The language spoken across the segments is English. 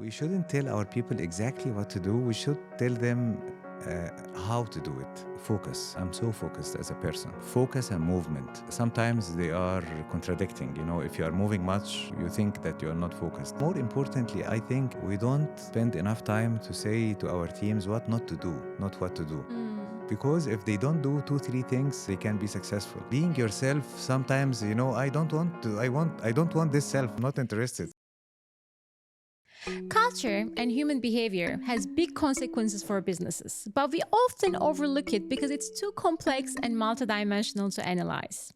We shouldn't tell our people exactly what to do. We should tell them how to do it. Focus. I'm so focused as a person. Focus and movement. Sometimes they are contradicting. You know, if you are moving much, you think that you are not focused. More importantly, I think we don't spend enough time to say to our teams what not to do, not what to do. Because if they don't do 2-3 things, they can be successful. Being yourself, sometimes, you know, I don't want this self. I'm not interested. Culture and human behavior has big consequences for businesses, but we often overlook it because it's too complex and multidimensional to analyze.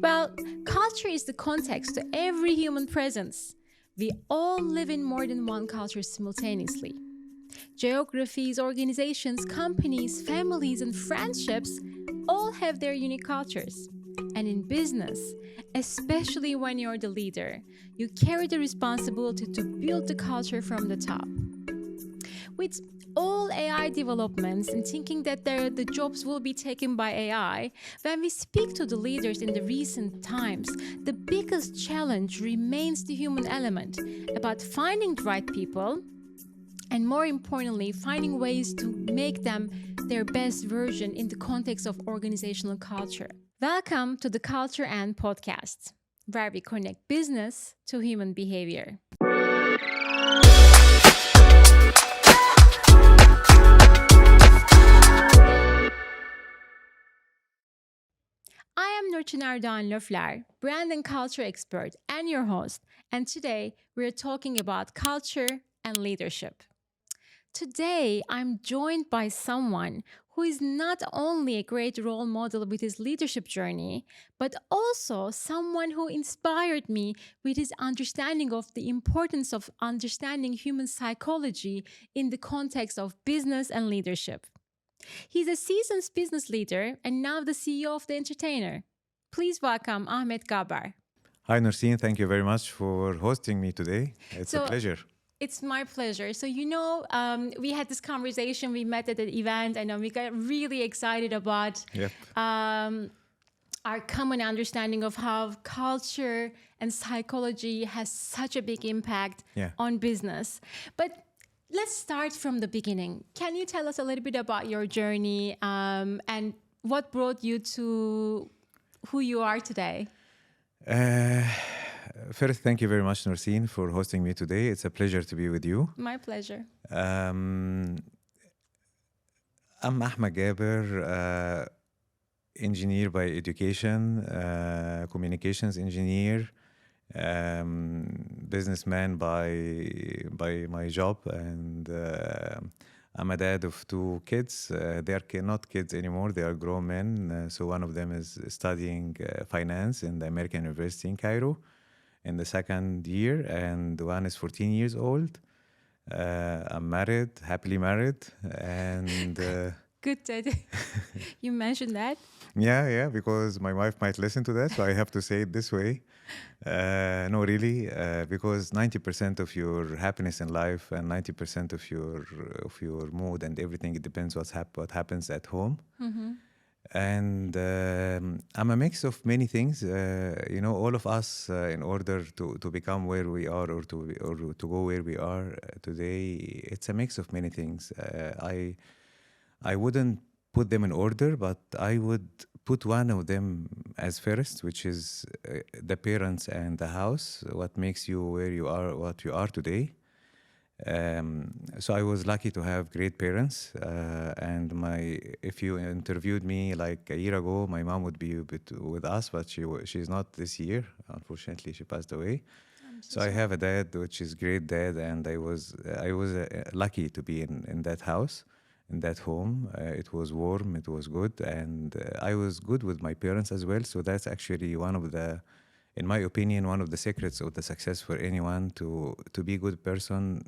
Well, culture is the context to every human presence. We all live in more than one culture simultaneously. Geographies, organizations, companies, families, and friendships all have their unique cultures. And in business, especially when you're the leader, you carry the responsibility to build the culture from the top. With all AI developments and thinking that the jobs will be taken by AI, when we speak to the leaders in the recent times, the biggest challenge remains the human element about finding the right people and, more importantly, finding ways to make them their best version in the context of organizational culture. Welcome to the Culture and Podcast, where we connect business to human behavior. I am Nurçin Erdoğan Löfler, brand and culture expert and your host, and today we're talking about culture and leadership. Today, I'm joined by someone who is not only a great role model with his leadership journey, but also someone who inspired me with his understanding of the importance of understanding human psychology in the context of business and leadership. He's a seasoned business leader and now the CEO of The Entertainer. Please welcome Ahmed Gaber. Hi, Nursine. Thank you very much for hosting me today. It's a pleasure. It's my pleasure. So, we had this conversation, we met at an event, and we got really excited about our common understanding of how culture and psychology has such a big impact on business. But let's start from the beginning. Can you tell us a little bit about your journey and what brought you to who you are today? First, thank you very much, Nursine, for hosting me today. It's a pleasure to be with you. My pleasure. I'm Ahmed Gaber, engineer by education, communications engineer, businessman by my job, and I'm a dad of 2 kids. They are not kids anymore; they are grown men. So one of them is studying finance in the American University in Cairo in the second year, and one is 14 years old. I'm married, happily married, and good that you mentioned that. Yeah, because my wife might listen to that, so I have to say it this way. No, really, because 90% of your happiness in life and 90% of your mood and everything, it depends what happens at home. Mm-hmm. And I'm a mix of many things. All of us, in order to become where we are or to go where we are today, it's a mix of many things. I wouldn't put them in order, but I would put one of them as first, which is the parents and the house. What makes you where you are, what you are today. So I was lucky to have great parents, and if you interviewed me like a year ago, my mom would be with us, but she's not this year. Unfortunately, she passed away. So I have a dad, which is great dad, and I was lucky to be in that house, in that home. It was warm, it was good, and I was good with my parents as well. So that's actually in my opinion, one of the secrets of the success for anyone to be a good person.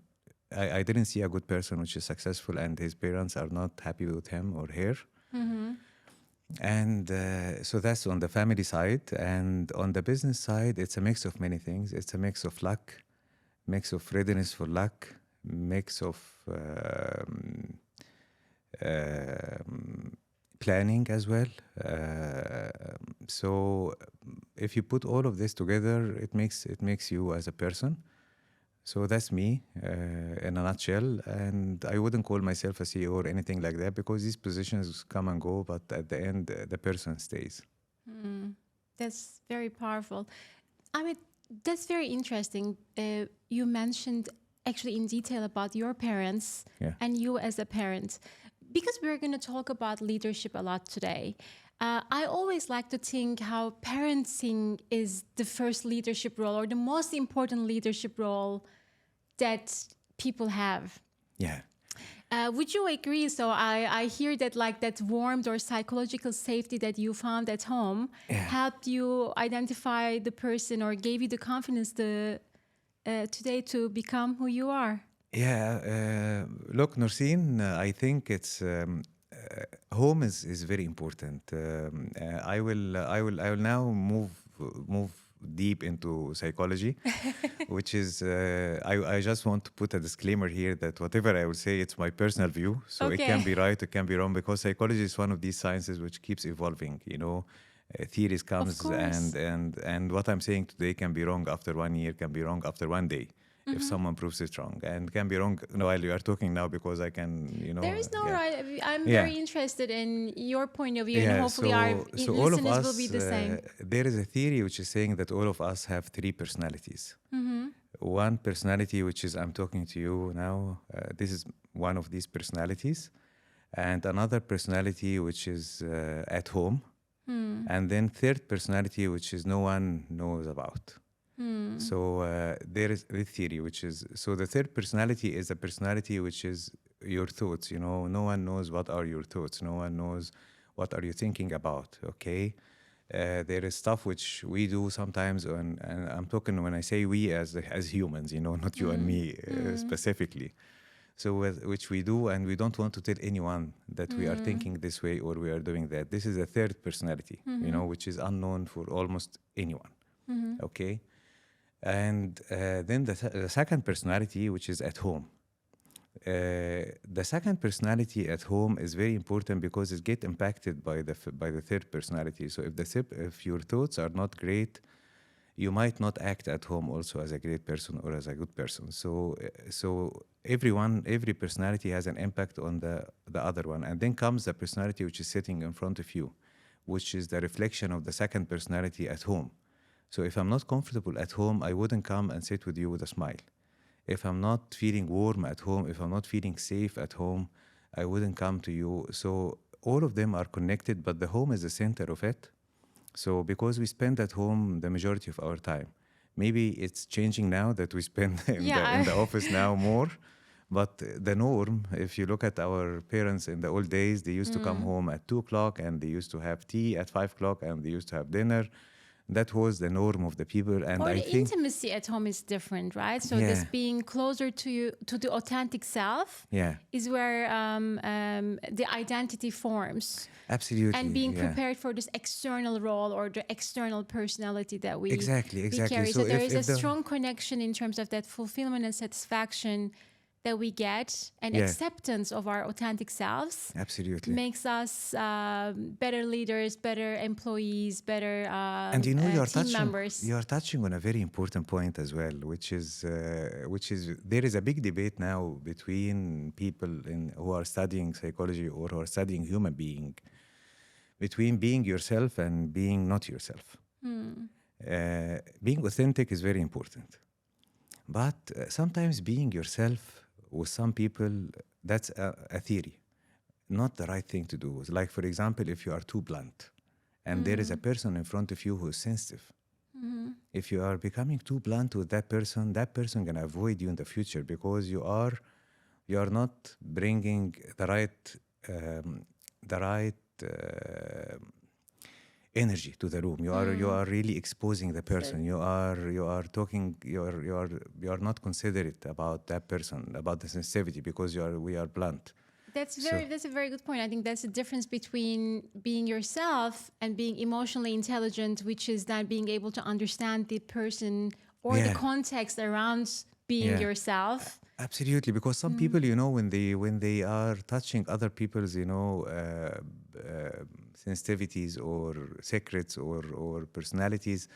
I didn't see a good person which is successful and his parents are not happy with him or her. Mm-hmm. And so that's on the family side. And on the business side, it's a mix of many things. It's a mix of luck, mix of readiness for luck, mix of planning as well. So if you put all of this together, it makes you as a person. So that's me in a nutshell. And I wouldn't call myself a CEO or anything like that because these positions come and go, but at the end, the person stays. That's very powerful. I mean, that's very interesting. You mentioned actually in detail about your parents Yeah. and you as a parent. Because we're going to talk about leadership a lot today, I always like to think how parenting is the first leadership role or the most important leadership role that people have. Yeah. Would you agree? So I hear that like that warmth or psychological safety that you found at home Yeah. helped you identify the person or gave you the confidence today to become who you are. Yeah. Look, Nurseen, I think it's home is very important. I will now move deep into psychology, which is I just want to put a disclaimer here that whatever I will say, it's my personal view. So it can Okay. be right, it can be wrong, because psychology is one of these sciences which keeps evolving. Theories Of comes course. and what I'm saying today can be wrong after 1 year, can be wrong after 1 day. If someone proves it wrong, and can be wrong while you are talking now, because I can, There is no yeah. right. I'm Yeah. very interested in your point of view, and Yeah, hopefully our so all of listeners will be us, the same. there is a theory which is saying that all of us have three personalities. One personality, which is I'm talking to you now, this is one of these personalities, and another personality which is at home, and then third personality which is no one knows about. So there is the theory, which is so the third personality is a personality which is your thoughts. No one knows what are your thoughts. No one knows what are you thinking about. Okay, there is stuff which we do sometimes, and I'm talking when I say we as humans. Not you and me specifically. So which we do, and we don't want to tell anyone that we are thinking this way or we are doing that. This is a third personality, which is unknown for almost anyone. Okay. And then the second personality, which is at home. The second personality at home is very important because it gets impacted by the third personality. So if your thoughts are not great, you might not act at home also as a great person or as a good person. So every personality has an impact on the other one, and then comes the personality which is sitting in front of you, which is the reflection of the second personality at home. So if I'm not comfortable at home, I wouldn't come and sit with you with a smile. If I'm not feeling warm at home, if I'm not feeling safe at home, I wouldn't come to you. So all of them are connected, but the home is the center of it. So because we spend at home the majority of our time, maybe it's changing now that we spend in the office now more. But the norm, if you look at our parents in the old days, they used to come home at 2 o'clock, and they used to have tea at 5 o'clock, and they used to have dinner. That was the norm of the people, and Or I the think, intimacy at home is different, right? So yeah, this being closer to you, to the authentic self, yeah, is where the identity forms. absolutely, And being yeah, prepared for this external role or the external personality that we exactly. carry. So So there is a if the strong connection in terms of that fulfillment and satisfaction that we get, and Yeah. acceptance of our authentic selves absolutely, makes us better leaders, better employees, better and team members. you are touching on a very important point as well, which is there is a big debate now between people who are studying psychology or who are studying human being, between being yourself and being not yourself. Being authentic is very important, but sometimes being yourself with some people, that's a theory, not the right thing to do. Like, for example, if you are too blunt and there is a person in front of you who is sensitive, if you are becoming too blunt with that person gonna avoid you in the future because you are not bringing the right energy to the room. You are really exposing the person. You are talking. You are not considerate about that person, about the sensitivity, because we are blunt. That's So that's a very good point. I think that's the difference between being yourself and being emotionally intelligent, which is that being able to understand the person or the yeah, context around being yeah. yourself. Absolutely, because some people, when they are touching other people's, sensitivities or secrets or personalities,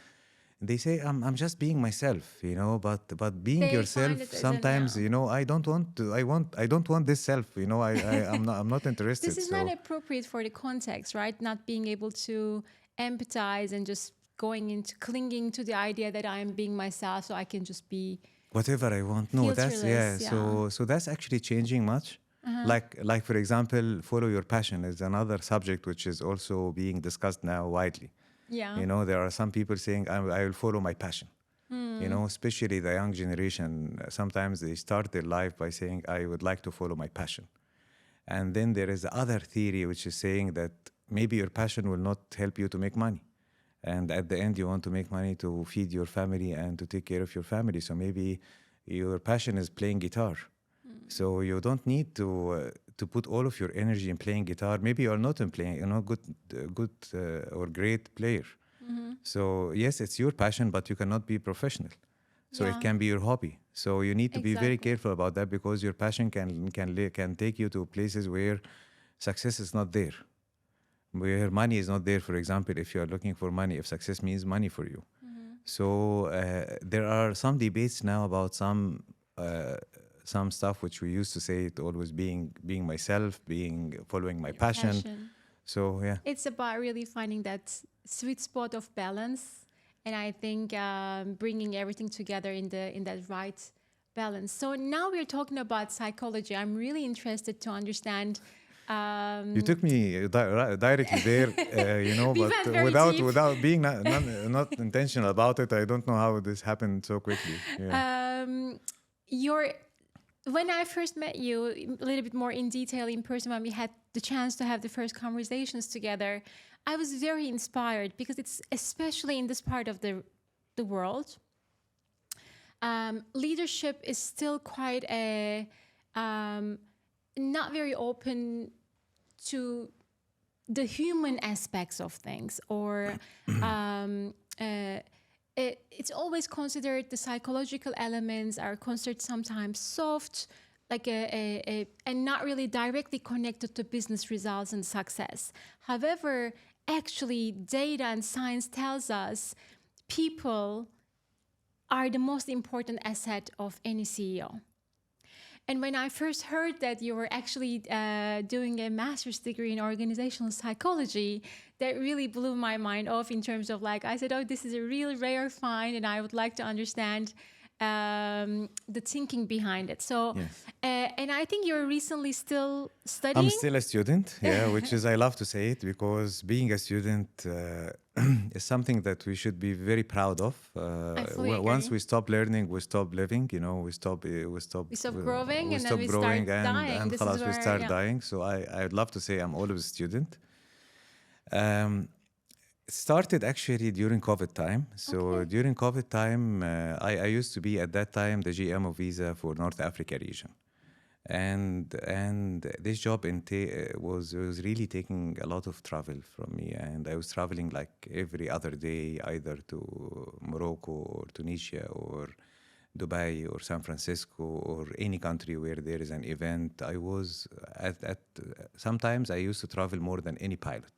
they say I'm just being myself, but being They find yourself it as a sometimes, no. I don't want this self, I'm not This interested. is not So appropriate for the context, right? Not being able to empathize and just going into clinging to the idea that I am being myself, so I can just be whatever I want. No, that's filterless. yeah. Yeah. So that's actually changing much. Like for example, follow your passion is another subject which is also being discussed now widely. Yeah. There are some people saying I will follow my passion. Especially the young generation. Sometimes they start their life by saying I would like to follow my passion. And then there is the other theory which is saying that maybe your passion will not help you to make money. And at the end, you want to make money to feed your family and to take care of your family. So maybe your passion is playing guitar. So you don't need to put all of your energy in playing guitar. Maybe you're not in playing, good or great player. So yes, it's your passion, but you cannot be professional. So it Yeah. can be your hobby. So you need to be very Exactly. careful about that because your passion can take you to places where success is not there, where money is not there. For example, if you are looking for money, if success means money for you. So there are some debates now about some stuff which we used to say it always being myself, being following my Your passion. passion. So yeah. It's about really finding that sweet spot of balance, and I think bringing everything together in that right balance. So now we're talking about psychology. I'm really interested to understand. You took me directly there, We but went very without deep. being not intentional about it. I don't know how this happened so quickly. Yeah. Your When I first met you a little bit more in detail in person, when we had the chance to have the first conversations together, I was very inspired because it's especially in this part of the world, leadership is still quite a not very open to the human aspects of things, or it's always considered the psychological elements are considered sometimes soft, like and not really directly connected to business results and success. However, actually, data and science tells us people are the most important asset of any CEO. And when I first heard that you were actually doing a master's degree in organizational psychology, that really blew my mind off in terms of like, I said, oh, this is a really rare find, and I would like to understand the thinking behind it. So, Yes. and I think you're recently still I'm studying. still a student, yeah, which is I love to say it because being a student is something that we should be very proud of. I fully Once agree. we stop learning, we stop living. We stop growing, we and then stop we start growing, dying. and This is خلاص, we where, start yeah. dying. So I'd love to say I'm always a student. Um, it started actually during COVID time. So Okay. during COVID time, I used to be at that time the GM of Visa for North Africa region. And this job was really taking a lot of travel from me, and I was traveling like every other day, either to Morocco or Tunisia or Dubai or San Francisco or any country where there is an event. I was at sometimes I used to travel more than any pilot,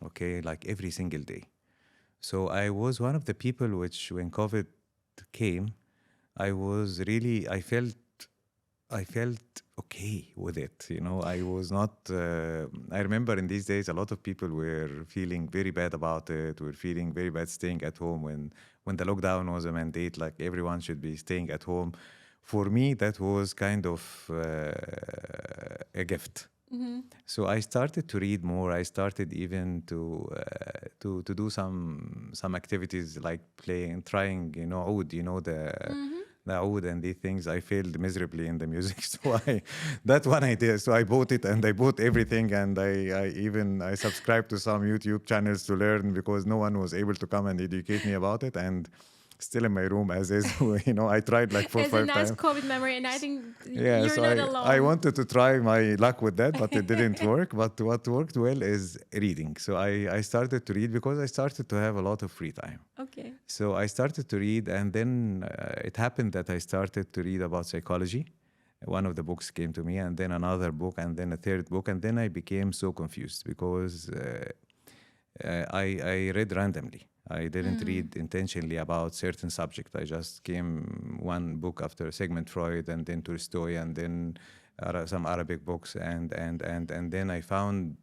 okay, like every single day. So I was one of the people which, when COVID came, I felt okay with it. I was not. I remember in these days, a lot of people were feeling very bad about it. Were feeling very bad staying at home when the lockdown was a mandate. Like everyone should be staying at home. For me, that was kind of a gift. So I started to read more. I started even to do some activities like playing, trying, oud, the oud and these things. I failed miserably in the music, so that one I did. So I bought it and I bought everything, and I subscribed to some YouTube channels to learn because no one was able to come and educate me about it. And still in my room as is, I tried like four, As a five nice times. COVID memory, and I think Yeah, you're so not I alone. wanted to try my luck with that, but it didn't work. But what worked well is reading. So I started to read because I started to have a lot of free time. Okay. So I started to read, and then it happened that I started to read about psychology. One of the books came to me, and then another book, and then a third book, and then I became so confused because I read randomly. I didn't read intentionally about certain subject. I just came one book after Sigmund Freud, and then Tolstoy, and then some Arabic books, and then I found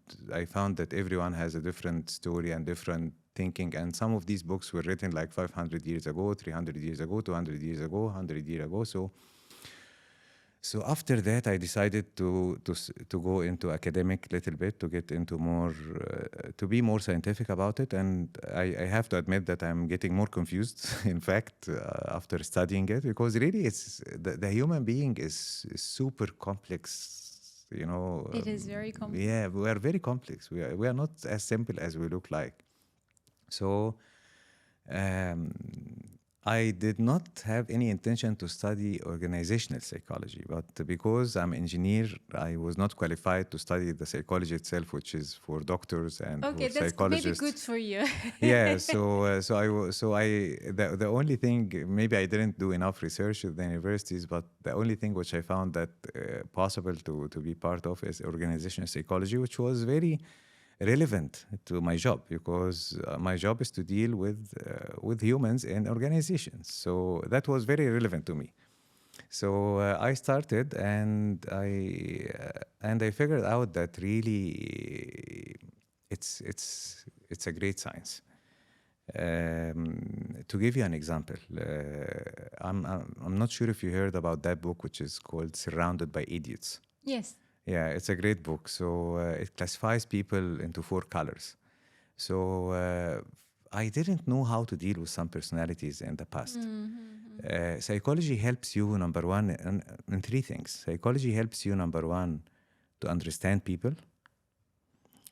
that everyone has a different story and different thinking, and some of these books were written like 500 years ago, 300 years ago, 200 years ago, 100 years ago. So after that, I decided to go into academic little bit, to get into more to be more scientific about it. And I have to admit that I'm getting more confused. In fact, after studying it, because really, it's the human being is super complex. It is very complex. Yeah, we are very complex. We are not as simple as we look like. So. Um, I did not have any intention to study organizational psychology, but because I'm an engineer, I was not qualified to study the psychology itself, which is for doctors and Okay, for that's maybe psychologists. good for you. Yeah, the only thing, maybe I didn't do enough research at the universities, but the only thing which I found that possible to be part of is organizational psychology, which was very relevant to my job, because my job is to deal with humans in organizations. So that was very relevant to me. So I started, and I figured out that really it's a great science. To give you an example, I'm not sure if you heard about that book, which is called Surrounded by Idiots. Yes. Yeah, it's a great book. So it classifies people into 4 colors. So I didn't know how to deal with some personalities in the past. Psychology helps you, number one, in 3 things. Psychology helps you, number one, to understand people.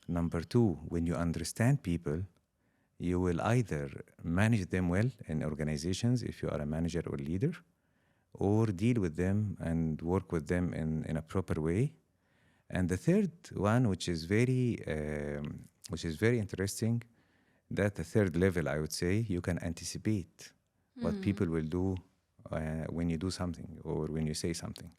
Number 2, when you understand people, you will either manage them well in organizations if you are a manager or leader, or deal with them and work with them in a proper way. And the third one, which is very interesting, that the third level, I would say, you can anticipate what people will do when you do something or when you say something.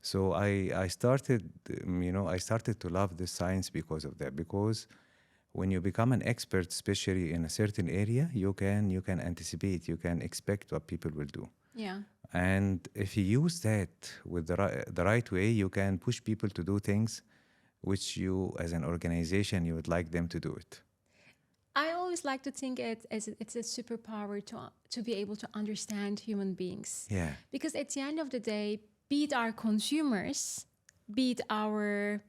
So I started to love this science because of that. Because when you become an expert, especially in a certain area, you can anticipate, you can expect what people will do. Yeah. And if you use that with the right way, you can push people to do things which you, as an organization, you would like them to do it. I always like to think it's a superpower to be able to understand human beings. Yeah. Because at the end of the day, be it our consumers, be it our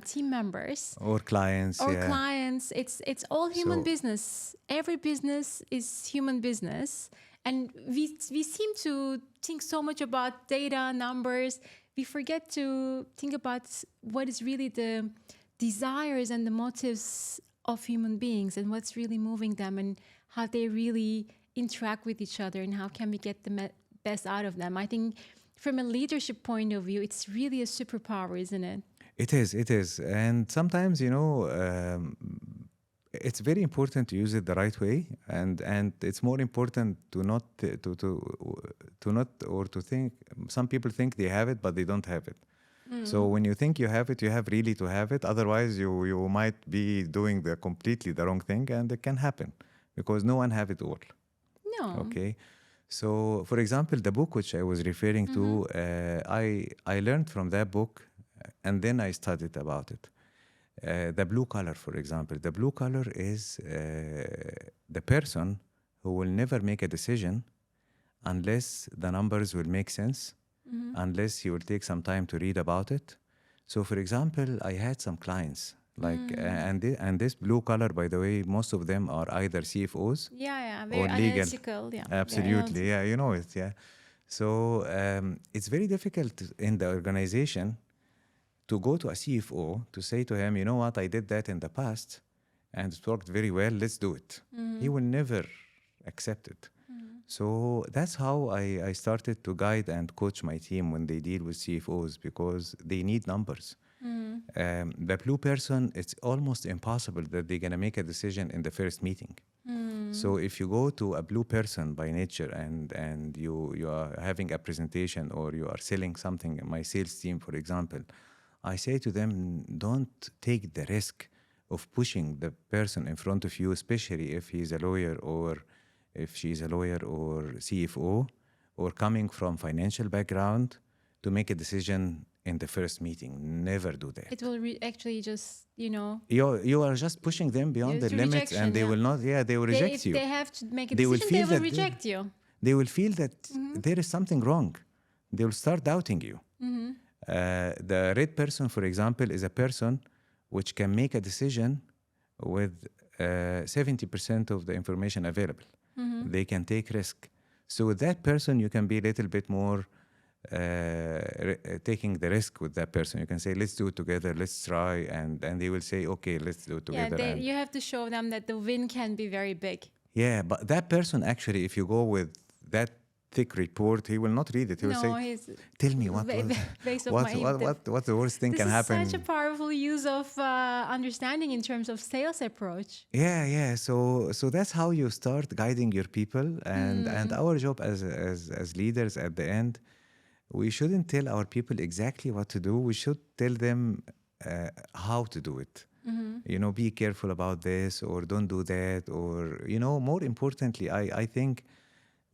team members, Or clients. or Yeah. clients, it's all human So- business. Every business is human business. And we seem to think so much about data, numbers. We forget to think about what is really the desires and the motives of human beings, and what's really moving them, and how they really interact with each other, and how can we get the best out of them. I think from a leadership point of view, it's really a superpower, isn't it? It is. And sometimes, it's very important to use it the right way, and it's more important to not to think. Some people think they have it, but they don't have it. So when you think you have it, you have really to have it. Otherwise, you might be doing completely the wrong thing, and it can happen because no one have it all. No. Okay. So, for example, the book which I was referring to, I learned from that book, and then I studied about it. The blue collar, for example. The blue collar is the person who will never make a decision unless the numbers will make sense, unless he will take some time to read about it. So, for example, I had some clients, and this blue collar, by the way, most of them are either CFOs Yeah, or very legal. analytical. Yeah, very Absolutely, yeah, you know it, yeah. So it's very difficult in the organization to go to a CFO to say to him, you know what, I did that in the past and it worked very well, let's do it. He will never accept it. So that's how I started to guide and coach my team when they deal with CFOs, because they need numbers. The blue person, it's almost impossible that they're going to make a decision in the first meeting. So if you go to a blue person by nature and you are having a presentation or you are selling something, my sales team, for example, I say to them, don't take the risk of pushing the person in front of you, especially if he's a lawyer or if she's a lawyer or CFO or coming from financial background, to make a decision in the first meeting. Never do that. It will actually just, You are just pushing them beyond the it's a limits, and rejection, they yeah. will not. Yeah, they will If reject you. they have to make a They will decision, they feel will that reject you. They will feel that there is something wrong. They will start doubting you. The red person, for example, is a person which can make a decision with 70% of the information available. They can take risk. So with that person, you can be a little bit more taking the risk with that person. You can say, let's do it together, let's try. And they will say, okay, let's do it together. Yeah, you have to show them that the win can be very big. Yeah, but that person actually, if you go with that thick report, he will not read it. He will say, tell me what's the worst thing can happen. This is such a powerful use of understanding in terms of sales approach. Yeah. So that's how you start guiding your people. And our job as leaders at the end, we shouldn't tell our people exactly what to do. We should tell them how to do it. Be careful about this, or don't do that, or, more importantly, I think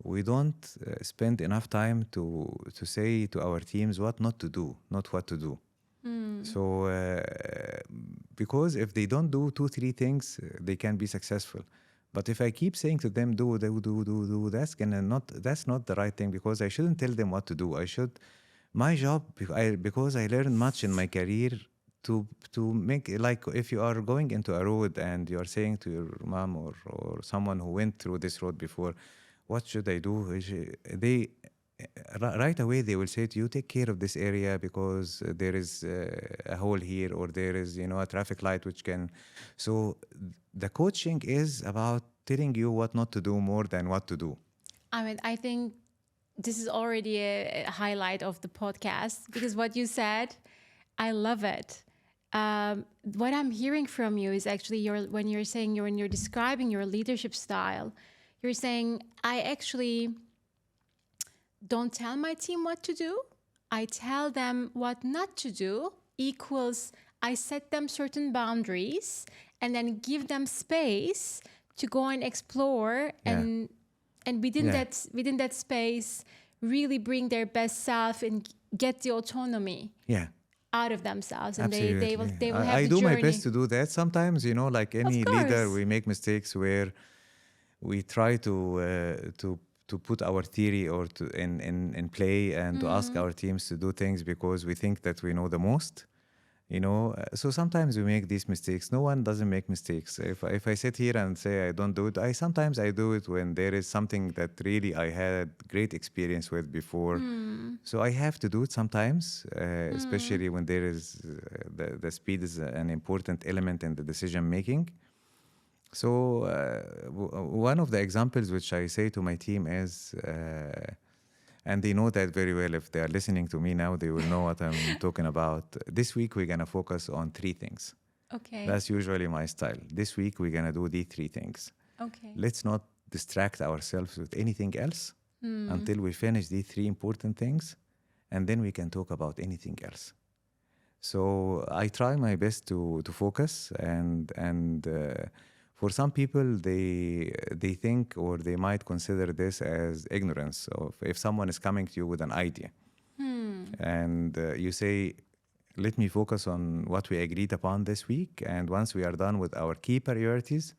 we don't spend enough time to say to our teams what not to do, not what to do. So, because if they don't do 2-3 things, they can be successful. But if I keep saying to them, do, that's not the right thing, because I shouldn't tell them what to do. My job, because I learned much in my career, to make, like, if you are going into a road and you are saying to your mom or someone who went through this road before, what should I do? Right away they will say to you, take care of this area because there is a hole here, or there is a traffic light which can. So the coaching is about telling you what not to do more than what to do. I mean, I think this is already a highlight of the podcast, because what you said, I love it. What I'm hearing from you is actually when you're describing your leadership style, you're saying, I actually don't tell my team what to do. I tell them what not to do, equals I set them certain boundaries and then give them space to go and explore, and within that space really bring their best self and get the autonomy out of themselves. And they will have the journey. I do my best to do that. Sometimes, like any leader, we make mistakes where we try to put our theory or in play, and to ask our teams to do things because we think that we know the most. So sometimes we make these mistakes. No one doesn't make mistakes. If I sit here and say I don't do it, sometimes I do it when there is something that really I had great experience with before. So I have to do it sometimes, especially when there is the speed is an important element in the decision making. So one of the examples which I say to my team is, and they know that very well. If they are listening to me now, they will know what I'm talking about. This week, we're going to focus on 3 things. Okay. That's usually my style. This week, we're going to do these 3 things. Okay. Let's not distract ourselves with anything else until we finish these 3 important things, and then we can talk about anything else. So I try my best to focus, and for some people, they think, or they might consider this as ignorance. Of if someone is coming to you with an idea, and you say, let me focus on what we agreed upon this week, and once we are done with our key priorities,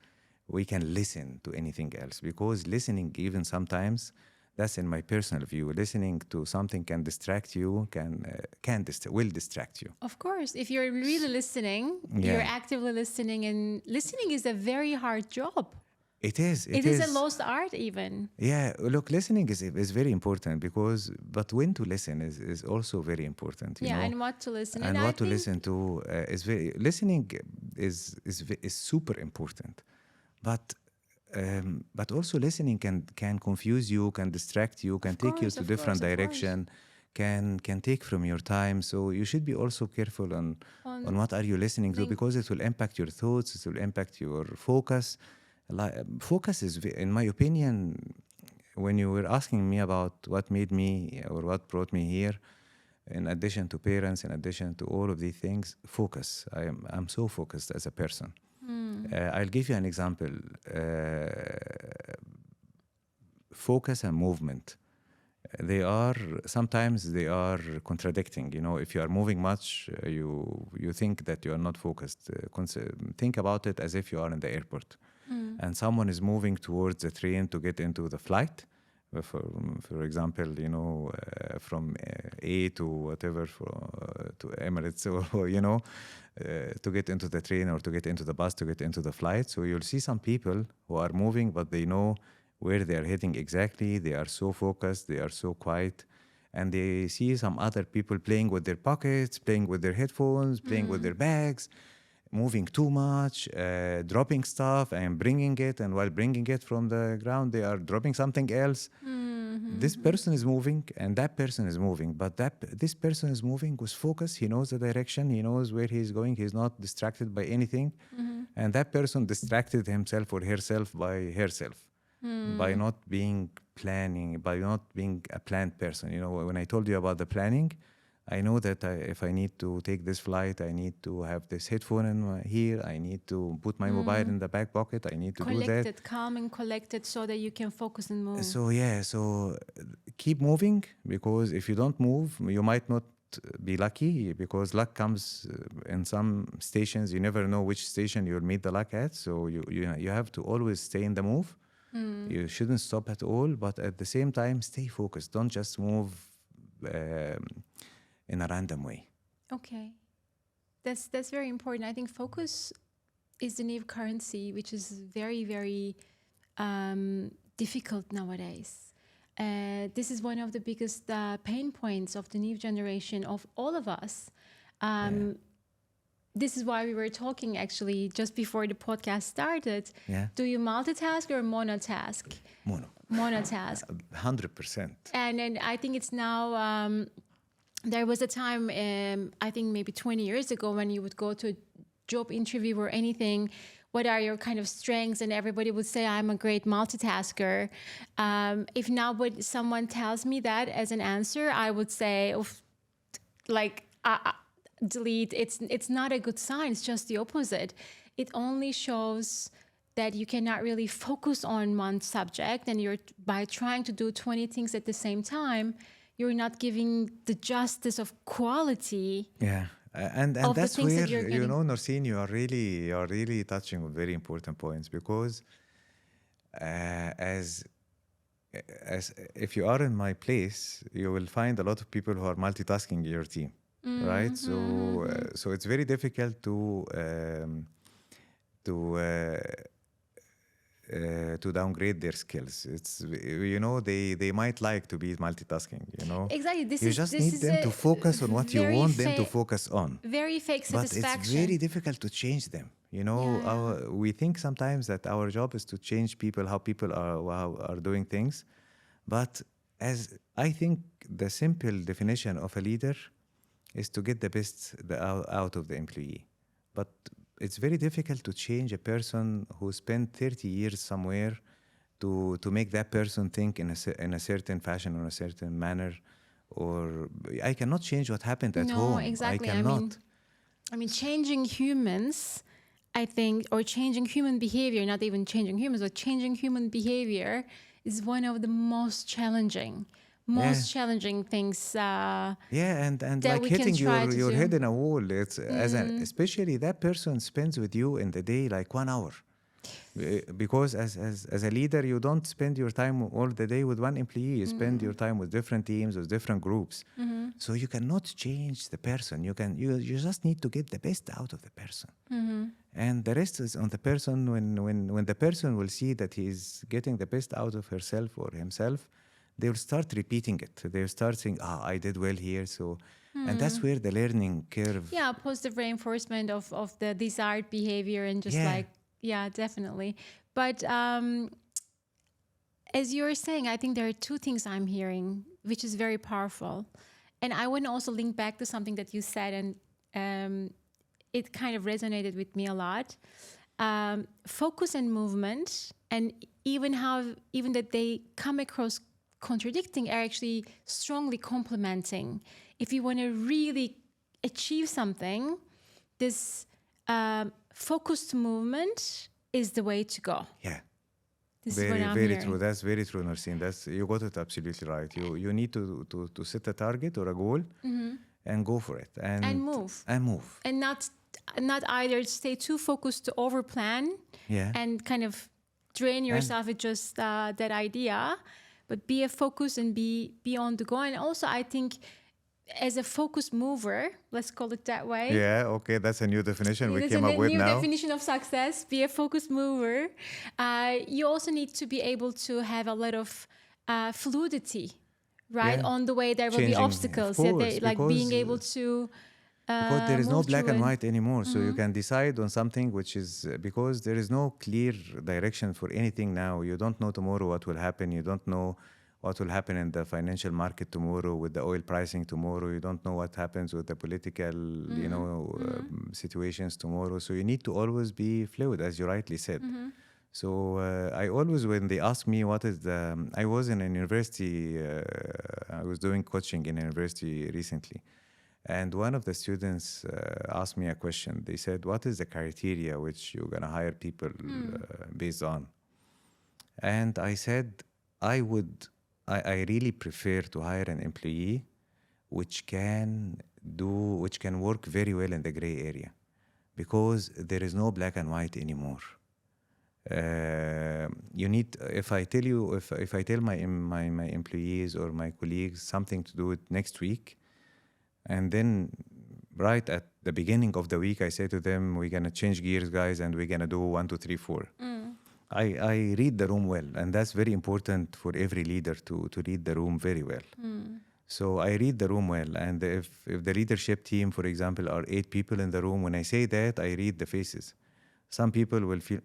we can listen to anything else. Because listening, even sometimes, that's in my personal view, listening to something can distract you, will distract you. Of course, if you're really listening, you're actively listening, and listening is a very hard job. It is. It is a lost art even. Yeah, look, listening is very important, but when to listen is also very important. You know? And what to listen. And what to listen to listening is super important. But also listening can confuse you, can distract you, can take you to different direction, can take from your time. So you should be also careful on what are you listening to, because it will impact your thoughts, it will impact your focus. Focus is, in my opinion, when you were asking me about what made me or what brought me here, in addition to parents, in addition to all of these things, focus. I'm so focused as a person. I'll give you an example. Focus and movement. Sometimes they are contradicting. You know, if you are moving much, you think that you are not focused. Think about it as if you are in the airport, and someone is moving towards the train to get into the flight. For example, you know, from A to whatever, to Emirates, or you know, to get into the train or to get into the bus, to get into the flight. So you'll see some people who are moving, but they know where they are heading exactly. They are so focused, they are so quiet. And they see some other people playing with their pockets, playing with their headphones, playing with their bags, moving too much, dropping stuff and bringing it. And while bringing it from the ground, they are dropping something else. This person is moving and that person is moving. But this person is moving with focus. He knows the direction. He knows where he's going. He's not distracted by anything. And that person distracted himself or herself by herself. By not being by not being a planned person. You know, when I told you about the planning, I know that if I need to take this flight, I need to have this headphone in here. I need to put my mobile in the back pocket. I need to do that. Collected, calm and collected, so that you can focus and move. So keep moving, because if you don't move, you might not be lucky, because luck comes in some stations. You never know which station you'll meet the luck at. So you have to always stay in the move. You shouldn't stop at all, but at the same time, stay focused. Don't just move in a random way. Okay, that's very important. I think focus is the new currency, which is very, very difficult nowadays. This is one of the biggest pain points of the new generation, of all of us. This is why we were talking actually just before the podcast started. Yeah. Do you multitask or monotask? Monotask. 100%. And then I think it's now, there was a time, I think maybe 20 years ago, when you would go to a job interview or anything, what are your kind of strengths? And everybody would say, I'm a great multitasker. If now someone tells me that as an answer, I would say, delete. It's not a good sign. It's just the opposite. It only shows that you cannot really focus on one subject, and by trying to do 20 things at the same time, you're not giving the justice of quality. Yeah. And that's where, you know, Norseen, you are really touching on very important points, because as if you are in my place, you will find a lot of people who are multitasking in your team. Right, so it's very difficult to downgrade their skills. It's, you know, they might like to be multitasking. You know, exactly. You just need them to focus on what you want them to focus on. Very fake satisfaction. But it's very difficult to change them. You know, we think sometimes that our job is to change people, how people are doing things, but as I think the simple definition of a leader is to get the best out of the employee. But it's very difficult to change a person who spent 30 years somewhere to make that person think in a certain fashion or a certain manner. Or I cannot change what happened at home. No, exactly. I cannot. I mean, changing humans, I think, or changing human behavior, not even changing humans, but changing human behavior is one of the most challenging things. And like hitting your head in a wall. It's especially that person spends with you in the day like 1 hour, because as a leader, you don't spend your time all the day with one employee. You spend your time with different teams, with different groups. So you cannot change the person. You just need to get the best out of the person. And the rest is on the person. When the person will see that he's getting the best out of herself or himself, they will start repeating it. They'll start saying, I did well here. So, and that's where the learning curve. Yeah, positive reinforcement of the desired behavior, and just definitely. But as you were saying, I think there are two things I'm hearing, which is very powerful. And I want to also link back to something that you said, and it kind of resonated with me a lot. Focus and movement, and even that they come across contradicting, are actually strongly complementing. If you want to really achieve something, this focused movement is the way to go. Yeah. This is what Very, I'm very hearing. true. That's very true, Nursine. You got it absolutely right. You need to set a target or a goal and go for it. And move. And move. And not either stay too focused to overplan Yeah. and kind of drain yourself with just that idea, but be a focus and be on the go. And also, I think as a focused mover, let's call it that way. Yeah, okay, that's a new definition we There's came a up with new now. definition of success. Be a focused mover. You also need to be able to have a lot of fluidity, right? Yeah. On the way, there will Changing, be of obstacles. course, Like being because- able to. Because there is no move black through and it. white anymore. So you can decide on something which is because there is no clear direction for anything now. You don't know tomorrow what will happen. You don't know what will happen in the financial market tomorrow with the oil pricing tomorrow. You don't know what happens with the political, situations tomorrow. So you need to always be fluid, as you rightly said. So I always, when they ask me what is I was in a university, I was doing coaching in a university recently. And one of the students asked me a question. They said, what is the criteria which you're going to hire people based on? And I said, I really prefer to hire an employee which can work very well in the gray area, because there is no black and white anymore. You need, if I tell my employees or my colleagues something to do it next week, and then right at the beginning of the week, I say to them, we're going to change gears, guys, and we're going to do 1, 2, 3, 4. I read the room well, and that's very important for every leader to read the room very well. So I read the room well, and if the leadership team, for example, are 8 people in the room, when I say that, I read the faces. Some people will feel,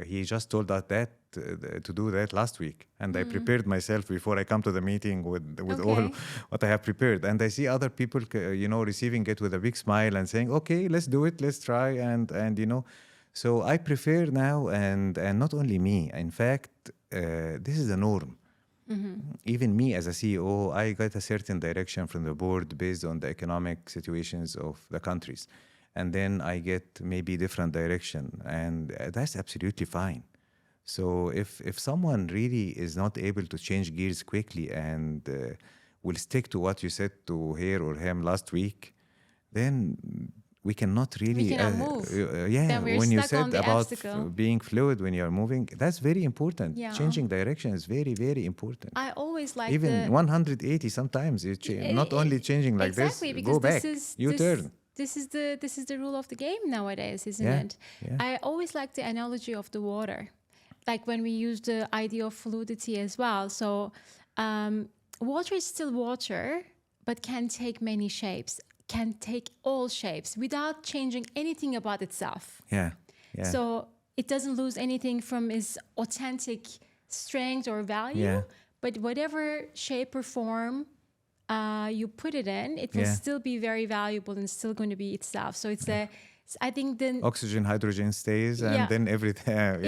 he just told us that to do that last week, and I prepared myself before I come to the meeting with all what I have prepared. And I see other people, receiving it with a big smile and saying, "Okay, let's do it, let's try." And so I prefer now, and not only me. In fact, this is the norm. Even me as a CEO, I got a certain direction from the board based on the economic situations of the countries. And then I get maybe different direction, and that's absolutely fine. So if someone really is not able to change gears quickly and will stick to what you said to her or him last week, then we cannot really. We cannot move. Yeah, Then we're when you stuck on said the about obstacle. being fluid when you are moving, that's very important. Yeah. Changing direction is very, very important. I always like Even 180 sometimes. You not only changing like exactly, this, because go back, this turn. This is the rule of the game nowadays, isn't Yeah, it? yeah. I always like the analogy of the water, like when we use the idea of fluidity as well. So water is still water, but can take many shapes, can take all shapes without changing anything about itself. Yeah, yeah. So it doesn't lose anything from its authentic strength or value, Yeah. but whatever shape or form you put it in, it will Yeah. still be very valuable and still going to be itself. So I think then Oxygen, hydrogen stays, and Yeah. then everything.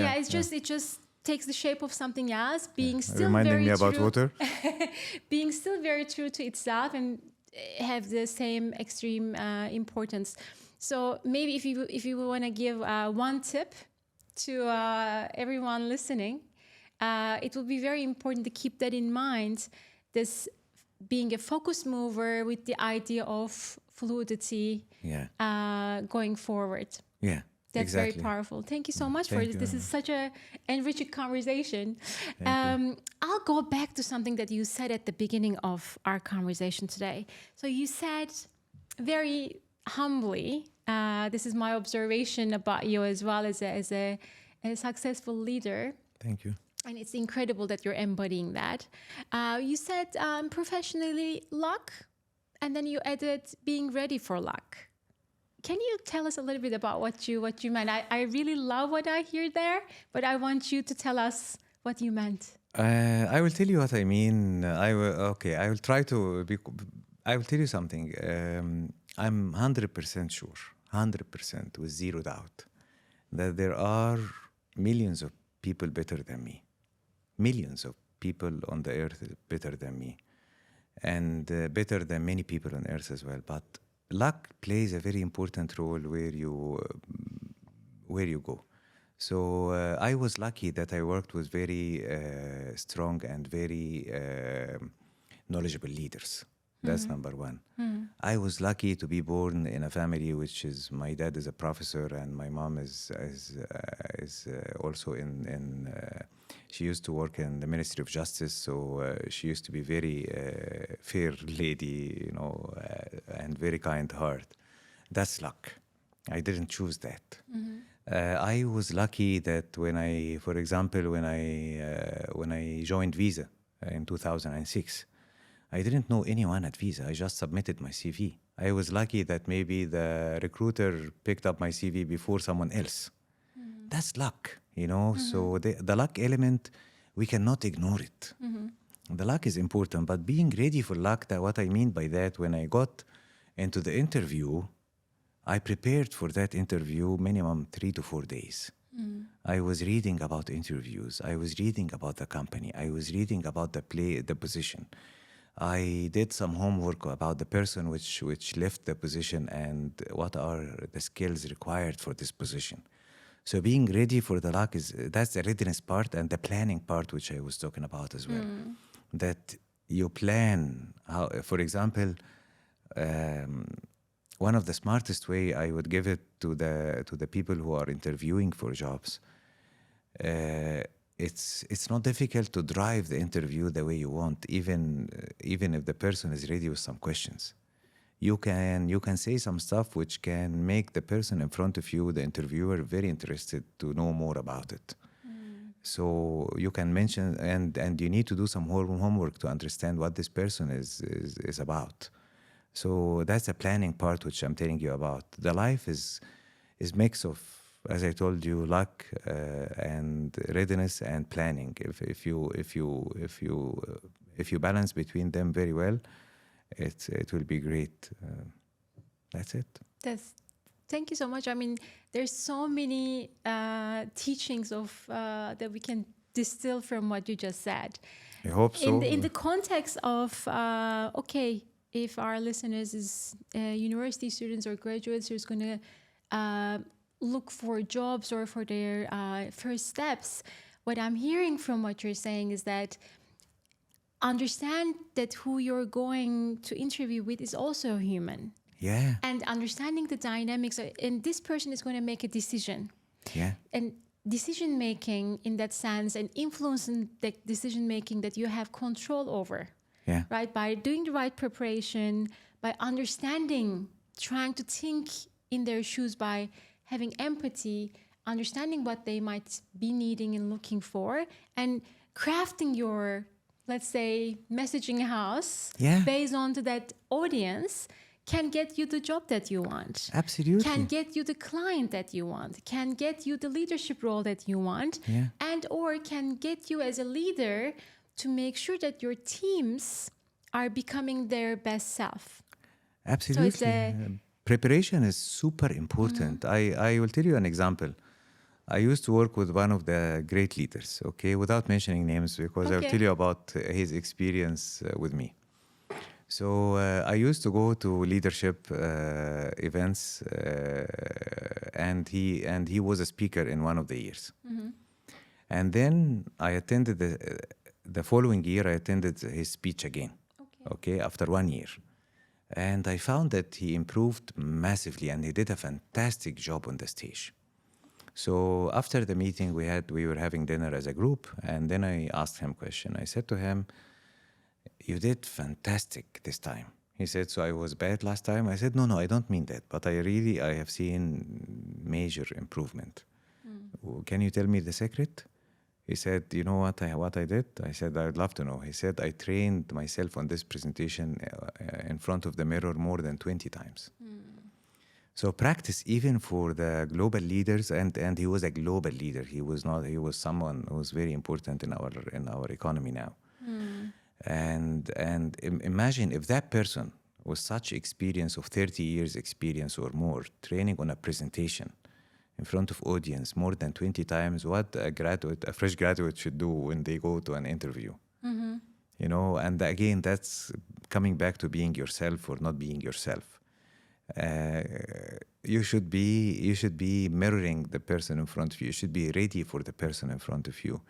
it just takes the shape of something else, being still Reminding very me about true, water. being still very true to itself and have the same extreme importance. So maybe if you want to give one tip to everyone listening, it will be very important to keep that in mind. This being a focus mover with the idea of fluidity going forward. Yeah, That's exactly. very powerful. Thank you so much for Thank this. you This very is such a enriching conversation. Thank I'll go back to something that you said at the beginning of our conversation today. So you said very humbly, this is my observation about you as well as a successful leader. Thank you. And it's incredible that you're embodying that. You said professionally luck, and then you added being ready for luck. Can you tell us a little bit about what you meant? I really love what I hear there, but I want you to tell us what you meant. I will tell you what I mean. I will try to. I will tell you something. I'm 100% sure, 100% with zero doubt, that there are millions of people better than me. Millions of people on the earth better than me, and better than many people on earth as well. But luck plays a very important role where you go. So I was lucky that I worked with very strong and very knowledgeable leaders. That's number one. I was lucky to be born in a family which is, my dad is a professor and my mom is also she used to work in the Ministry of Justice, so she used to be very fair lady, you know, and very kind heart. That's luck. I didn't choose that. I was lucky that for example, when I joined Visa in 2006, I didn't know anyone at Visa. I just submitted my CV. I was lucky that maybe the recruiter picked up my CV before someone else. That's luck, you know? So the luck element, we cannot ignore it. The luck is important, but being ready for luck, what I mean by that, when I got into the interview, I prepared for that interview minimum 3 to 4 days. I was reading about interviews. I was reading about the company. I was reading about the position. I did some homework about the person which left the position and what are the skills required for this position. So being ready for the luck that's the readiness part, and the planning part, which I was talking about as well. That you plan how, for example, one of the smartest way I would give it to the people who are interviewing for jobs. It's not difficult to drive the interview the way you want, even if the person is ready with some questions. You can say some stuff which can make the person in front of you, the interviewer, very interested to know more about it. So you can mention, and you need to do some homework to understand what this person is about. So that's the planning part which I'm telling you about. The life is mix of, as I told you, luck and readiness and planning. If you balance between them very well, it will be great. That's it. Thank you so much. I mean, there's so many teachings that we can distill from what you just said. I hope so. In the context of if our listeners is university students or graduates who's going to look for jobs or for their first steps, what I'm hearing from what you're saying is that understand that who you're going to interview with is also human. Yeah. And understanding the dynamics, and this person is going to make a decision. Yeah. And decision making in that sense, and influencing the decision making that you have control over. Yeah. Right? By doing the right preparation, by understanding, trying to think in their shoes, by having empathy, understanding what they might be needing and looking for, and crafting your, let's say, messaging house based on to that audience can get you the job that you want. Absolutely. Can get you the client that you want, can get you the leadership role that you want, and or can get you as a leader to make sure that your teams are becoming their best self. Absolutely. So preparation is super important. I will tell you an example. I used to work with one of the great leaders, okay, without mentioning names, because I'll tell you about his experience with me. So I used to go to leadership events, and he was a speaker in one of the years. And then I attended the following year, I attended his speech again, okay, after 1 year. And I found that he improved massively and he did a fantastic job on the stage. So after the meeting we were having dinner as a group, and then I asked him a question. I said to him, "You did fantastic this time." He said, "So I was bad last time?" I said, No, I don't mean that, but I have seen major improvement. Can you tell me the secret? He said, "You know what I did?" I said, "I'd love to know." He said, "I trained myself on this presentation in front of the mirror more than 20 times. So practice even for the global leaders, and he was a global leader. He was someone who was very important in our economy now. And imagine if that person with such experience of 30 years experience or more, training on a presentation in front of audience more than 20 times, what a fresh graduate should do when they go to an interview. You know, and again, that's coming back to being yourself or not being yourself. uh, you should be mirroring the person in front of you. You should be ready for the person in front of you,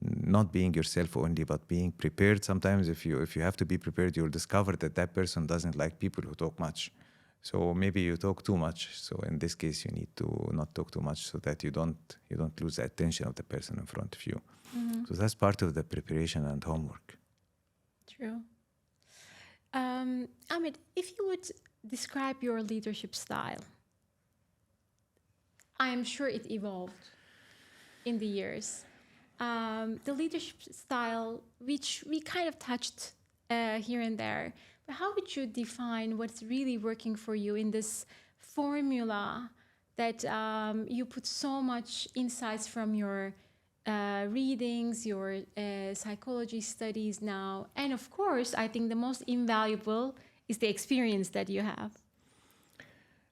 not being yourself only, but being prepared. Sometimes if you have to be prepared, you'll discover that that person doesn't like people who talk much. So maybe you talk too much. So in this case, you need to not talk too much so that you don't lose the attention of the person in front of you. So that's part of the preparation and homework. True. Ahmed, if you would describe your leadership style, I am sure it evolved in the years. The leadership style, which we kind of touched here and there, but how would you define what's really working for you in this formula that you put so much insights from your readings, your psychology studies now, and of course, I think the most invaluable is the experience that you have.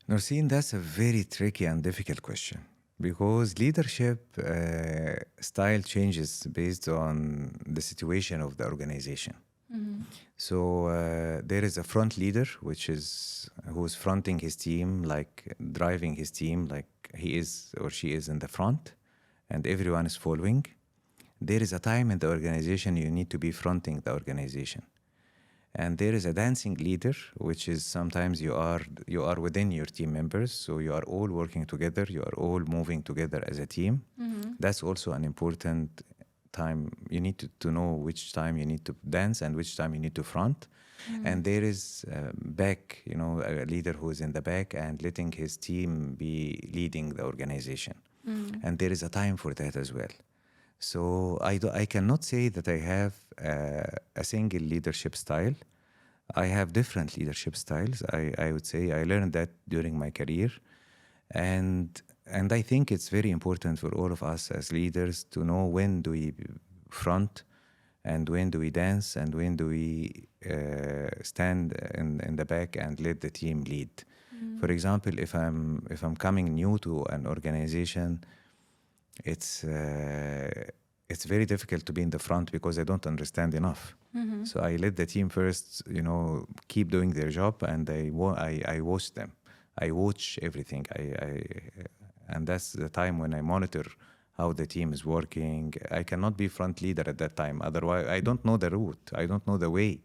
Norseen, that's a very tricky and difficult question because leadership style changes based on the situation of the organization. So there is a front leader, who's fronting his team, like driving his team, like he is or she is in the front, and everyone is following. There is a time in the organization you need to be fronting the organization. And there is a dancing leader, which is sometimes you are within your team members, so you are all working together, you are all moving together as a team. That's also an important time. You need to know which time you need to dance and which time you need to front. And there is back, a leader who is in the back and letting his team be leading the organization. And there is a time for that as well. So I cannot say that I have a single leadership style. I have different leadership styles. I would say I learned that during my career. And I think it's very important for all of us as leaders to know when do we front and when do we dance and when do we stand in the back and let the team lead. For example, if I'm coming new to an organization, it's very difficult to be in the front because I don't understand enough. So I let the team first, keep doing their job, and I watch them. I watch everything. And that's the time when I monitor how the team is working. I cannot be front leader at that time. Otherwise, I don't know the route. I don't know the way.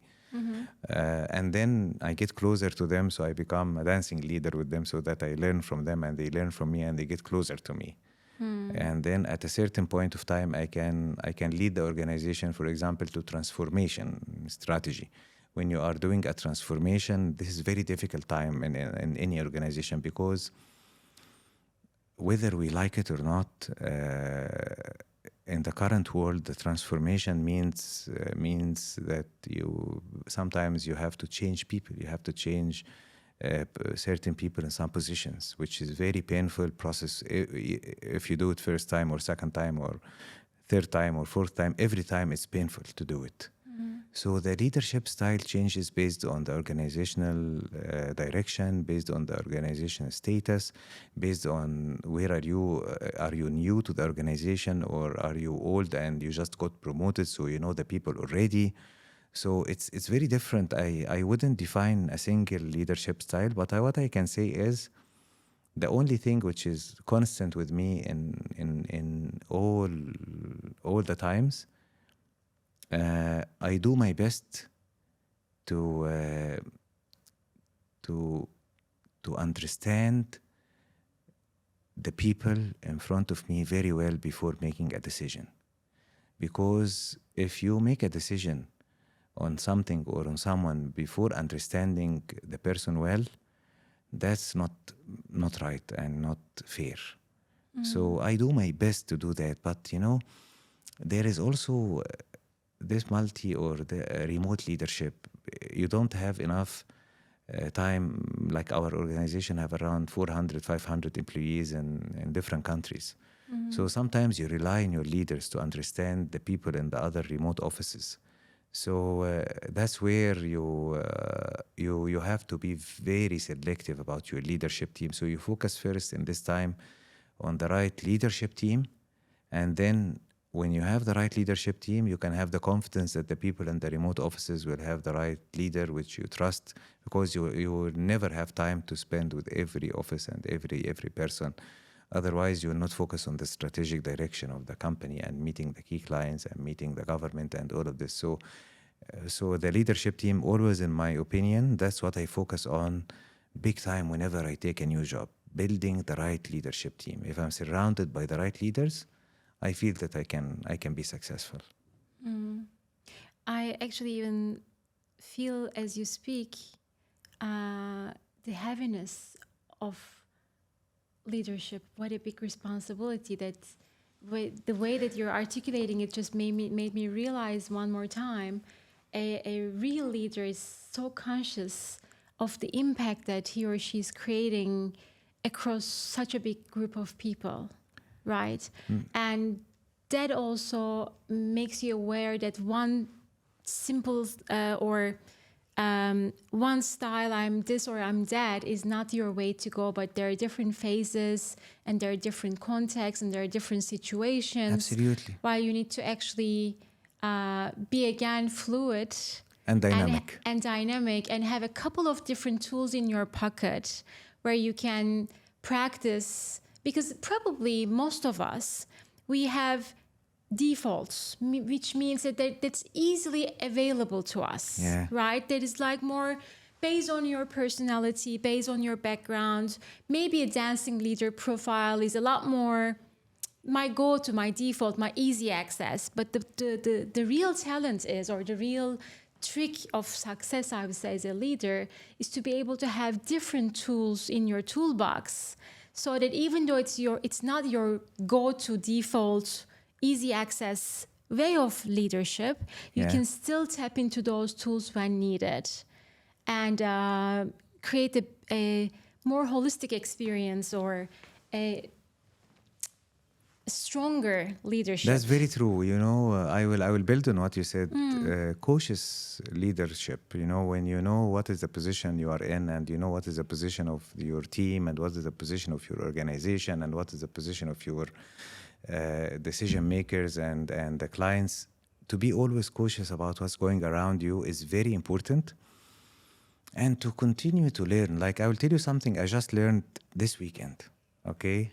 And then I get closer to them, so I become a dancing leader with them so that I learn from them and they learn from me and they get closer to me. And then at a certain point of time, I can lead the organization, for example, to transformation strategy. When you are doing a transformation, this is very difficult time in any organization because whether we like it or not, in the current world, the transformation means that sometimes you have to change people. You have to change certain people in some positions, which is very painful process. If you do it first time or second time or third time or fourth time, every time it's painful to do it. So the leadership style changes based on the organizational direction, based on the organizational status, based on where are you new to the organization, or are you old and you just got promoted so you know the people already. So it's very different. I wouldn't define a single leadership style, but what I can say is the only thing which is constant with me in all the times, I do my best to understand the people in front of me very well before making a decision. Because if you make a decision on something or on someone before understanding the person well, that's not right and not fair. So I do my best to do that, but there is also this multi or the remote leadership. You don't have enough time. Like our organization have around 400, 500 employees in different countries. So sometimes you rely on your leaders to understand the people in the other remote offices. So that's where you have to be very selective about your leadership team. So you focus first in this time on the right leadership team, and then when you have the right leadership team, you can have the confidence that the people in the remote offices will have the right leader which you trust, because you will never have time to spend with every office and every person. Otherwise, you will not focus on the strategic direction of the company and meeting the key clients and meeting the government and all of this. So the leadership team, always, in my opinion, that's what I focus on big time whenever I take a new job, building the right leadership team. If I'm surrounded by the right leaders, I feel that I can be successful. I actually even feel as you speak the heaviness of leadership. What a big responsibility! That the way that you're articulating it just made me realize one more time, a real leader is so conscious of the impact that he or she is creating across such a big group of people, right? And that also makes you aware that one simple or one style, I'm this or I'm that, is not your way to go, but there are different phases and there are different contexts and there are different situations. Absolutely. While you need to actually be again fluid And dynamic. and dynamic, and have a couple of different tools in your pocket where you can practice, because probably most of us, we have defaults, which means that that's easily available to us, right? That is like more based on your personality, based on your background. Maybe a dancing leader profile is a lot more my go-to, my default, my easy access. But the real talent is, or the real trick of success, I would say, as a leader, is to be able to have different tools in your toolbox, so that even though it's not your go-to default easy access way of leadership, you can still tap into those tools when needed, and create a more holistic experience, or a stronger leadership. That's very true. I will build on what you said. Cautious leadership. When you know what is the position you are in, and you know what is the position of your team, and what is the position of your organization, and what is the position of your decision makers and the clients. To be always cautious about what's going around you is very important. And to continue to learn. Like, I will tell you something I just learned this weekend. Okay,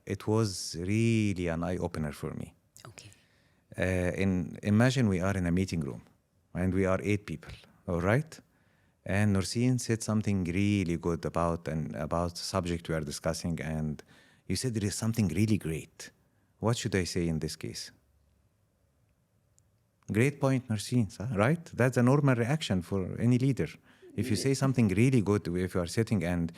it was really an eye-opener for me. Okay. Imagine we are in a meeting room, and we are 8 people, all right? And Norseen said something really good about the subject we are discussing, and you said there is something really great. What should I say in this case? Great point, Norseen, right? That's a normal reaction for any leader. If you say something really good, if you are sitting and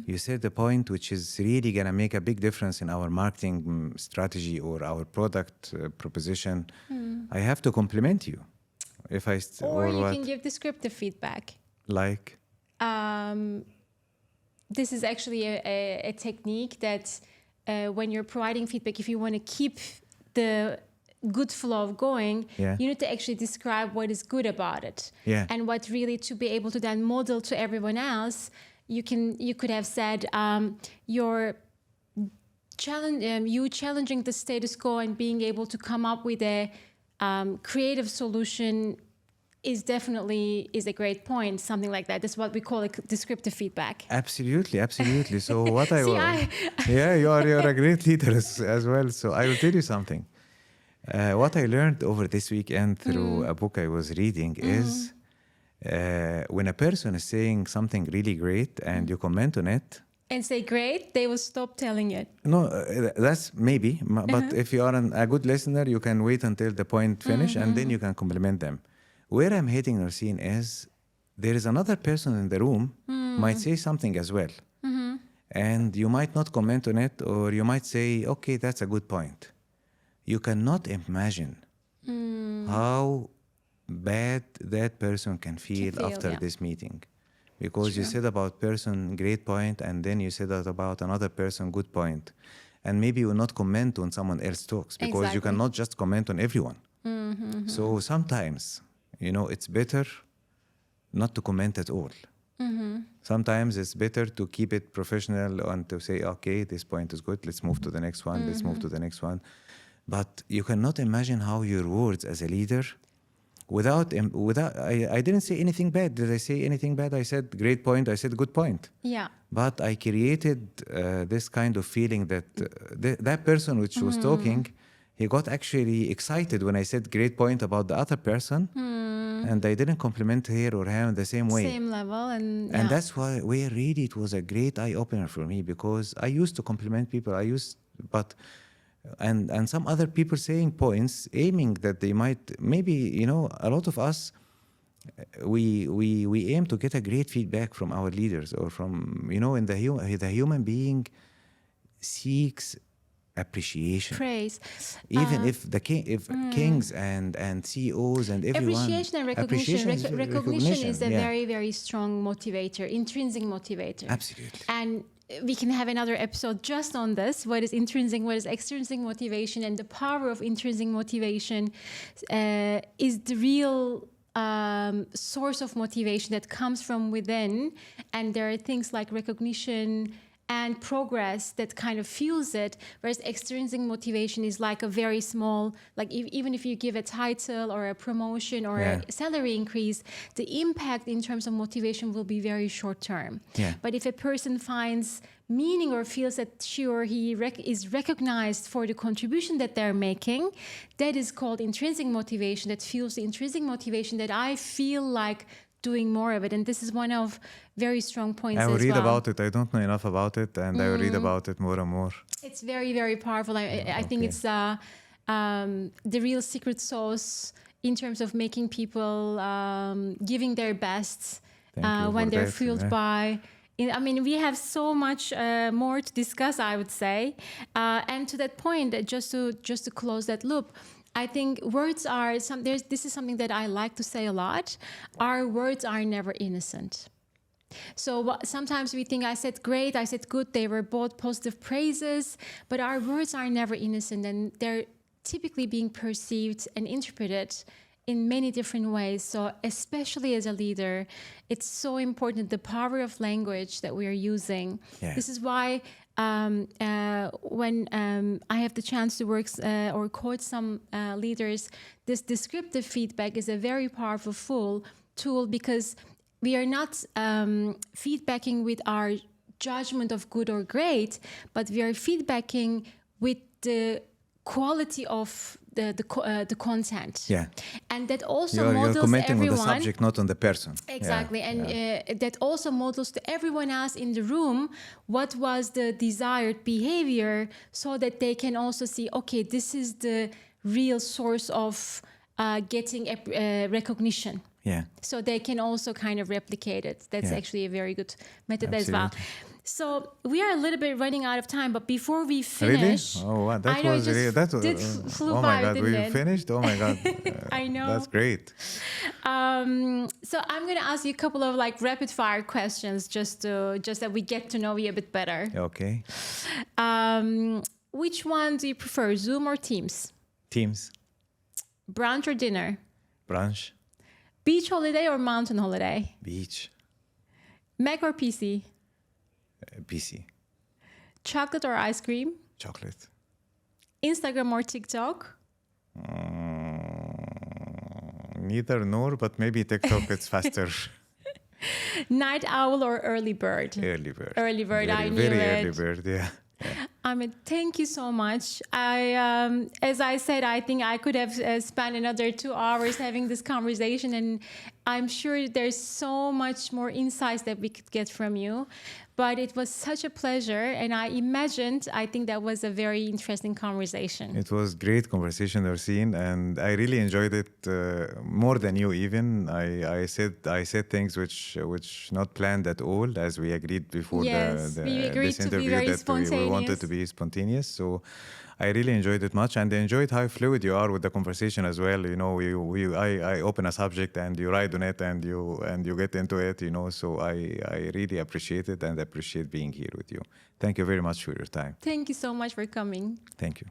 you said the point which is really going to make a big difference in our marketing strategy or our product proposition, I have to compliment you. Or you can give descriptive feedback. Like? This is actually a technique that when you're providing feedback, if you want to keep the good flow of going, you need to actually describe what is good about it, and what really, to be able to then model to everyone else. You could have said you challenging the status quo and being able to come up with a creative solution is a great point. Something like that. That's what we call descriptive feedback. Absolutely. So what you're a great leader as well. So I will tell you something. What I learned over this weekend through a book I was reading is when a person is saying something really great and you comment on it and say great, they will stop telling it. No, that's maybe. But if you are a good listener, you can wait until the point finish and then you can compliment them. Where I'm heading, Norseen, is there is another person in the room might say something as well. And you might not comment on it, or you might say, okay, that's a good point. You cannot imagine how bad that person can feel after this meeting. Because you said about person, great point, and then you said that about another person, good point. And maybe you will not comment on someone else's talks, because you cannot just comment on everyone. So sometimes, it's better not to comment at all. Sometimes it's better to keep it professional and to say, okay, this point is good, let's move to the next one, let's move to the next one. But you cannot imagine how your words as a leader, I didn't say anything bad. Did I say anything bad? I said great point. I said good point. Yeah. But I created this kind of feeling that that person which was talking, he got actually excited when I said great point about the other person, and I didn't compliment her or him the same way. Same level, and And that's why really it was a great eye opener for me, because I used to compliment people. And some other people saying points, aiming that they might maybe, a lot of us, we aim to get a great feedback from our leaders, or from, in the human being seeks appreciation, praise. even if kings and CEOs and everyone. Appreciation and recognition. Recognition is a yeah. very, very strong motivator, intrinsic motivator. Absolutely. And we can have another episode just on this. What is intrinsic, what is extrinsic motivation, and the power of intrinsic motivation is the real source of motivation that comes from within. And there are things like recognition and progress that kind of fuels it, whereas extrinsic motivation is like a very small, like even if you give a title or a promotion or a salary increase, the impact in terms of motivation will be very short term. Yeah. But if a person finds meaning or feels that she or he is recognized for the contribution that they're making, that is called intrinsic motivation, that fuels the intrinsic motivation that I feel like doing more of it. And this is one of very strong points I will as read well. about it. I don't know enough about it, and I will read about it more and more. It's very, very powerful. I think it's the real secret sauce in terms of making people giving their best when they're fueled by. I mean, we have so much more to discuss, I would say. And to that point, just to close that loop, I think words are this is something that I like to say a lot. Our words are never innocent. So sometimes we think I said great, I said good, they were both positive praises, but our words are never innocent, and they're typically being perceived and interpreted in many different ways. So especially as a leader, it's so important, the power of language that we are using. Yeah. This is why when I have the chance to work or coach some leaders, this descriptive feedback is a very powerful tool, because we are not feedbacking with our judgment of good or great, but we are feedbacking with the quality of the content. Yeah. And that also You're models commenting everyone. on the subject, not on the person. Exactly. And that also models to everyone else in the room what was the desired behavior, so that they can also see, okay, this is the real source of getting recognition. Yeah. So they can also kind of replicate it. That's actually a very good method as well. So we are a little bit running out of time, but before we finish, Really? Oh, wow. I know it just flew oh by, my God, didn't we it? finished? Oh my God. I know. That's great. So I'm going to ask you a couple of like rapid fire questions, just that we get to know you a bit better. Okay. Which one do you prefer, Zoom or Teams? Teams. Brunch or dinner? Brunch. Beach holiday or mountain holiday? Beach. Mac or PC? PC. Chocolate or ice cream? Chocolate. Instagram or TikTok? Neither nor, but maybe TikTok, it's faster. Night owl or early bird? Early bird. Early bird, I knew very it. early bird, yeah. Ahmed, thank you so much. As I said, I think I could have spent another 2 hours having this conversation, and I'm sure there's so much more insights that we could get from you. But it was such a pleasure, and I think that was a very interesting conversation. It was great conversation, Orsine, and I really enjoyed it more than you even. I said things which not planned at all, as we agreed before we agreed this to be interview very that we wanted to be spontaneous. So I really enjoyed it much, and I enjoyed how fluid you are with the conversation as well. You know, I open a subject and you ride on it and you get into it. You know, so I really appreciate it and appreciate being here with you. Thank you very much for your time. Thank you so much for coming. Thank you.